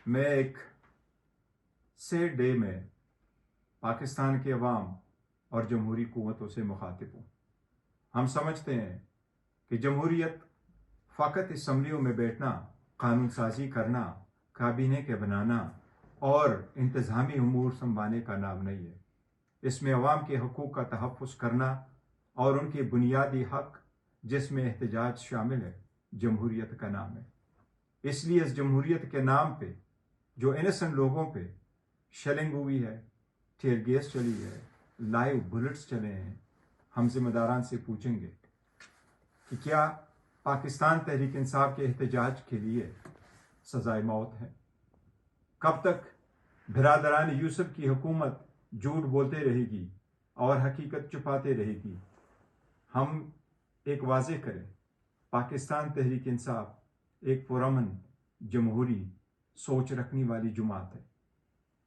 میں ایک sad day میں پاکستان کے عوام اور جمہوری قوتوں سے مخاطب ہوں۔ ہم سمجھتے ہیں کہ جمہوریت فقط اسمبلیوں میں بیٹھنا، قانون سازی کرنا، کابینہ کے بنانا اور انتظامی امور سنبھالنے کا نام نہیں ہے۔ اس میں عوام کے حقوق کا تحفظ کرنا اور ان کے بنیادی حق جس میں احتجاج شامل ہے، جمہوریت کا نام ہے۔ اس لیے اس جمہوریت کے نام پہ جو انسنٹ لوگوں پہ شیلنگ ہوئی ہے، ٹیئر گیس چلی ہے، لائیو بلٹس چلے ہیں، ہم ذمہ داران سے پوچھیں گے کہ کیا پاکستان تحریک انصاف کے احتجاج کے لیے سزائے موت ہے؟ کب تک برادران یوسف کی حکومت جھوٹ بولتے رہے گی اور حقیقت چھپاتے رہے گی؟ ہم ایک واضح کریں، پاکستان تحریک انصاف ایک پرامن جمہوری سوچ رکھنے والی جماعت ہے۔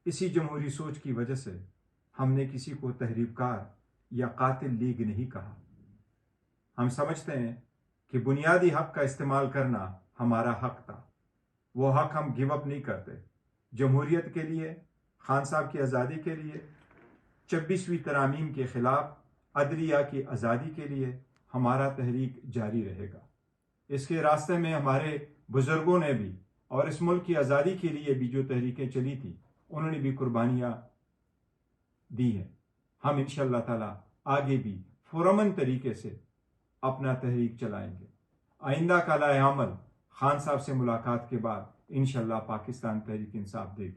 اسی جمہوری سوچ کی وجہ سے ہم نے کسی کو تحریک کار یا قاتل لیگ نہیں کہا۔ ہم سمجھتے ہیں کہ بنیادی حق کا استعمال کرنا ہمارا حق تھا، وہ حق ہم گیو اپ نہیں کرتے۔ جمہوریت کے لیے، خان صاحب کی آزادی کے لیے، 26ویں ترامیم کے خلاف، عدلیہ کی آزادی کے لیے ہمارا تحریک جاری رہے گا۔ اس کے راستے میں ہمارے بزرگوں نے بھی اور اس ملک کی آزادی کے لیے بھی جو تحریکیں چلی تھیں، انہوں نے بھی قربانیاں دی ہیں۔ ہم انشاءاللہ تعالی آگے بھی پرامن طریقے سے اپنا تحریک چلائیں گے۔ آئندہ کا لائحہ عمل خان صاحب سے ملاقات کے بعد انشاءاللہ پاکستان تحریک انصاف دے گی۔